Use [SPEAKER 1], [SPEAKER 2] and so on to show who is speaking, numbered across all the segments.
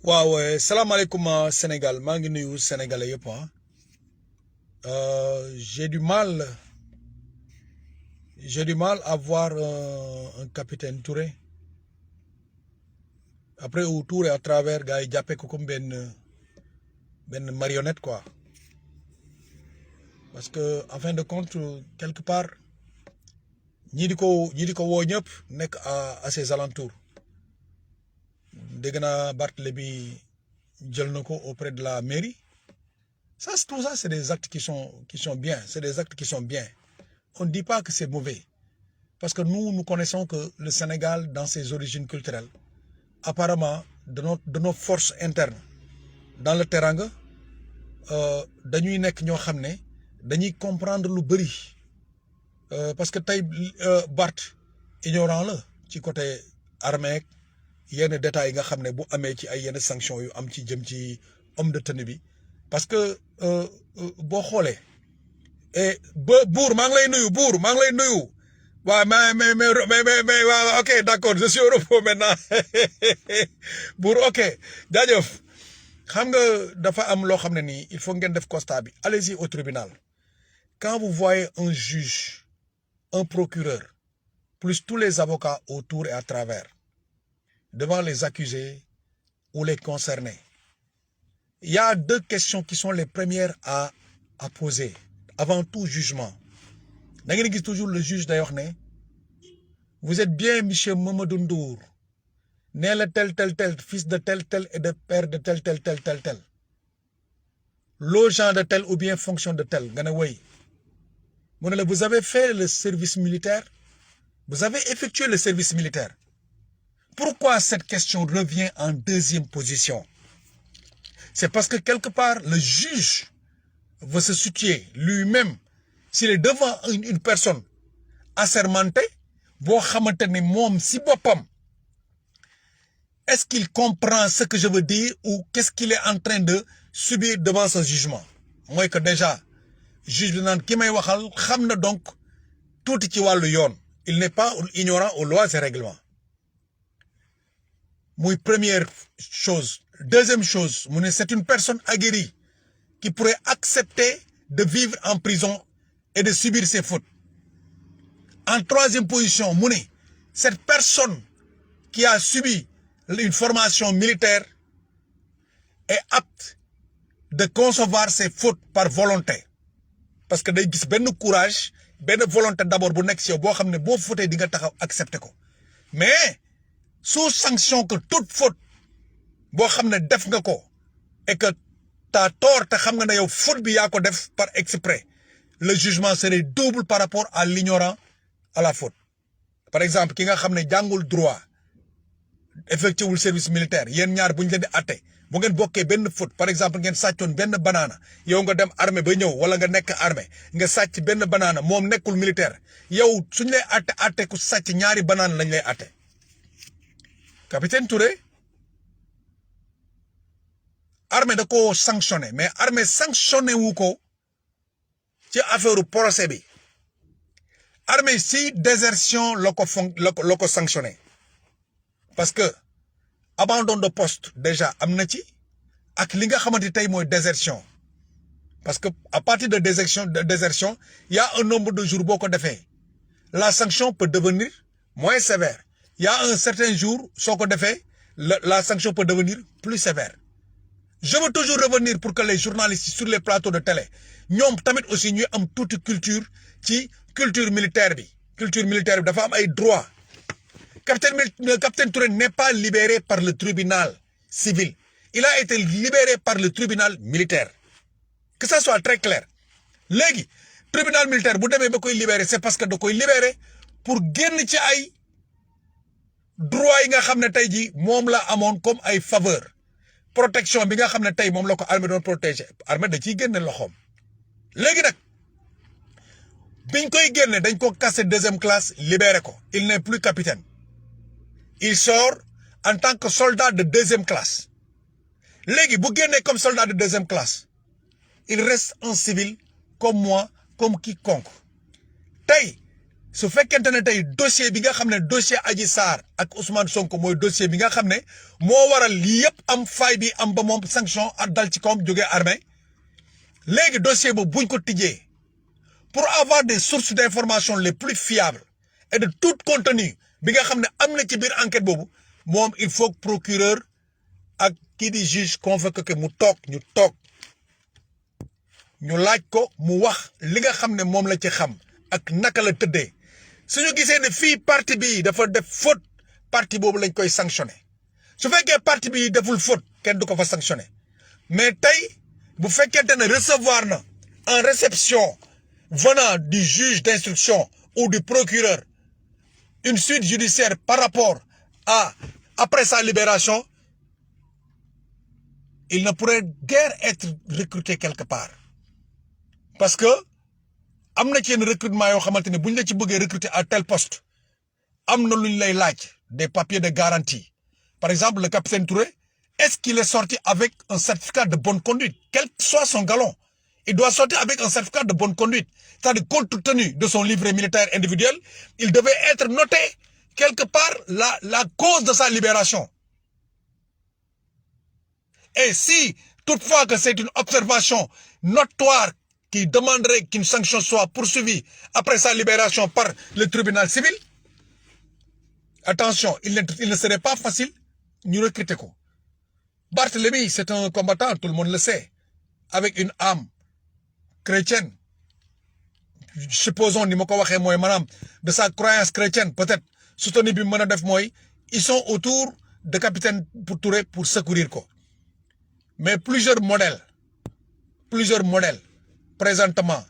[SPEAKER 1] waaw salaamaaleykum Sénégal maa ngi nuyu sénégalais yëpp j'ai du mal à voir un capitaine Touré après au tour et à travers gars yi jàppee ko comme benn marionnette quoi parce que en fin de compte quelque part ñi di ko woo ñëpp nekk à ses alentours dégg naa Barthélémy jël na ko auprès de la mairie. Tout ça, c'est des actes qui sont bien. C'est des actes qui sont bien. On ne dit pas que c'est mauvais. Parce que nous connaissons que le Sénégal, dans ses origines culturelles, apparemment, de nos forces internes, dans le terrain, dañuy nekk ñoo xam ne dañuy comprendre lu bëri parce que tey Bart ignorant la ci côté armée yenn détails yi nga xam ne bu amee ci ay yenn sanctions yu am ci jëm ci homme de tenue bi parce que boo xoolee et ba buur maa ngi lay nuyu buur maa ngi lay nuyu waaw mais waaw ok d'accord je suis au repos maintenant buur ok jaajëf xam nga dafa am loo xam ne nii il faut ngeen def constat bi allez-y au tribunal quand vous voyez un juge un procureur plus tous les avocats autour et à travers devant les accusés ou les concernés il y a deux questions qui sont les premières à poser avant tout jugement da ngeen gis toujours le juge day wax ne vous êtes bien monsieur Mamadou Ndour né le tel fils de tel et de père de tel logeant de tel ou bien fonction de tel nga ne woy mu ne la vous avez fait le service militaire vous avez effectué le service militaire pourquoi cette question revient en deuxième position c'est parce que quelque part le juge veut se situer lui-même s'il est devant une personne assermentée boo xamante ne moom si boppam est-ce qu'il comprend ce que je veux dire ou qu'est-ce qu'il est en train de subir devant ce jugement mooy que déjà juge bi naan ki may waxal xam na donc tuuti ci wàllu yoon il n'est pas ignorant aux lois et règlements muy première chose deuxième chose mu ne c'est une personne aguerrie qui pourrait accepter de vivre en prison et de subir ses fautes en troisième position mu ne cette personne qui a subi une formation militaire est apte de concevoir ses fautes par volonté parce que day gis benn courage benn volonté d'abord bu nekk ci yow boo xam ne boo fautee di nga taxaw accepter ko mais sous sanction que toute faute boo xam ne def nga ko et que t'as tort te xam nga ne yow faute bi yaa ko def par exprès le jugement serait double par rapport à l'ignorant à la faute par exemple ki nga xam ne jàngul droit effectué wul service militaire yéen ñaar bu ñu leen di atte bu ngeen bokkee benn faute par exemple ngeen sàccoon benn banaana yow nga dem armée ba ñëw wala nga nekk armée nga sàcc benn banaana moom nekkul militaire yow suñ lay atte ku sàcc ñaari banaana lañ lay atte capitaine Touré armée da ko sanctionné mais armée sanctionné wu ko ci affaire procès bi armée si désertion la ko sanctionné parce que abandon de poste déjà am na ci ak li nga xamante tey mooy désertion parce que à partir de désertion il y a un nombre de jours boo ko defee la sanction peut devenir moins sévère il y a un certain jour soo ko defee la sanction peut devenir plus sévère je veux toujours revenir pour que les journalistes sur les plateaux de télé ñoom tamit aussi ñuy am toute culture ci culture militaire bi dafa am ay droits capitaine Touré n'est pas libéré par le tribunal civil il a été libéré par le tribunal militaire que ça soit très clair léegi tribunal militaire bu demee ba koy libérer c'est parce que da koy libérer pour génn ci ay droits yi nga xam ne tey jii moom la amoon comme ay faveur protection bi nga xam ne tey moom la ko armée doon protéger armée da ciy génne loxoom léegi nag biñ koy génne dañ ko casser deuxième classe libéré ko il n'est plus capitaine il sort en tant que soldat de deuxième classe léegi bu génnee comme soldat de deuxième classe il reste un civil comme moi comme quiconque tey su fekkente ne tey dossier bi nga xam ne dossier Adji Sarr ak Ousmane Sonko mooy dossier bi nga xam ne moo waral lii yëpp am fay bi am ba moom sanction ak dal ci kawam jógee armée léegi dossier boobu buñ ko tijjee pour avoir des sources d'information les plus fiables et de tout contenu bi nga xam ne am na ci biir enquête boobu moom il faut que procureur ak kii di juge convoqué que mu toog ñu laaj ko mu wax li nga xam ne moom la ci xam ak naka la tëddee suñu gisee ne fii parti bi dafa def faute parti boobu lañ koy sanctionné su fekkee parti bi deful faute kenn du ko fa sanctionné mais tey bu fekkente ne recevoir na en réception venant du juge d'instruction ou du procureur une suite judiciaire par rapport à après sa libération il ne pourrait guère être recruté quelque part parce que am na ci yenn recrutement yoo xamante ne bu ñu la ci bëggee recruter à tel poste am na lu ñu lay laaj des papiers de garantie par exemple le capitaine Touré est-ce qu'il est sorti avec un certificat de bonne conduite quel que soit son galon il doit sortir avec un certificat de bonne conduite c'est-à-dire compte tenu de son livret militaire individuel il devait être noté quelque part la cause de sa libération et si toutefois que c'est une observation notoire qui demanderait qu'une sanction soit poursuivie après sa libération par le tribunal civil, attention, il ne serait pas facile de recruter. Barthélemy, c'est un combattant, tout le monde le sait, avec une âme chrétienne. Supposons, de sa croyance chrétienne, peut-être, soutenu ils sont autour de capitaine Touré pour secourir. Mais plusieurs modèles, présentement,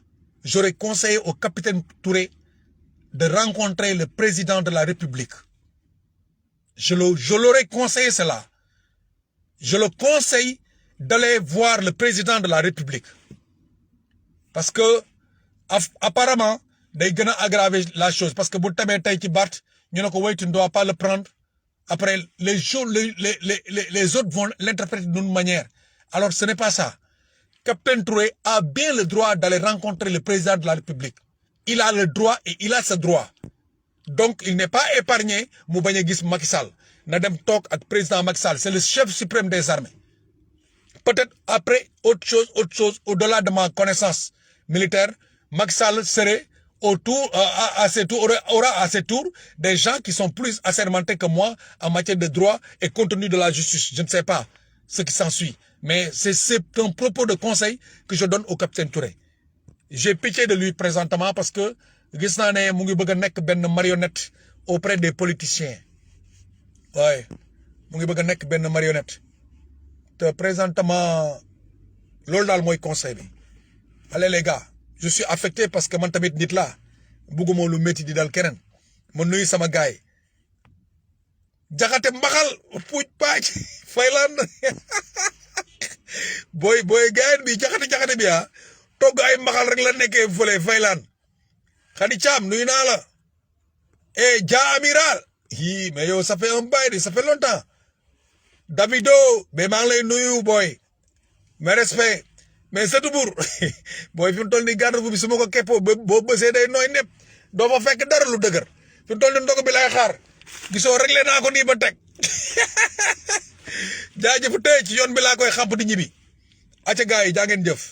[SPEAKER 1] j'aurais conseillé au capitaine Touré de rencontrer le président de la République. Je l'aurais conseillé cela. Je le conseille d'aller voir le président de la République. Parce que, apparemment, day gën a aggraver la chose. Parce que bu tamee tey ci Barth, ñu ne ko way tu ne dois pas le prendre. Après, les autres vont l'interpréter d'une manière. Alors, ce n'est pas ça. Capitaine Touré a bien le droit d'aller rencontrer le président de la République. Il a le droit et il a ce droit. Donc, il n'est pas épargné mu bañ a gis Macky Sall. Na dem toog ak président Macky Sall, c'est le chef suprême des armées. Peut-être après autre chose, au-delà de ma connaissance militaire, Macky Sall serait aura à ses tours des gens qui sont plus assermentés que moi en matière de droit et contenu de la justice. Je ne sais pas ce qui s'ensuit. Mais c'est un propos de conseil que je donne au capitaine Touré. J'ai pitié de lui présentement parce que gis naa ne mu ngi bëgg a nekk benn marionnette auprès des politiciens. Ouais, mu ngi bëgg a nekk benn marionnette. Te présentement loolu daal mooy conseil bi. Allez les gars, je suis affecté parce que man tamit nit laa bugguma lu métti di dal keneen ma nuyu sama gaay jaxate mbaxal puuj paaj faylaan booy gaay bi jaxate bi togg ay mbaxal rek la nekkee fële faylaan Khady Thiam nuyu naa la Dia Amiral mais yow ça fait un bail ça fait longtemps Davido mais maa ngi lay nuyu booy mes respect mais c'est tout pour booy fi mu toll nii garde bi su ma ko keppoo boo bësee day nooy nepp doo fa fekk dara lu dëgër fi mu toll nii ndogu bi lay xaar gisoo réglé naa ko nii ba teg jaajëfu tey ci yoon bi laa koy xàmp di ñibbi acca gars yi jaa ngeen jëf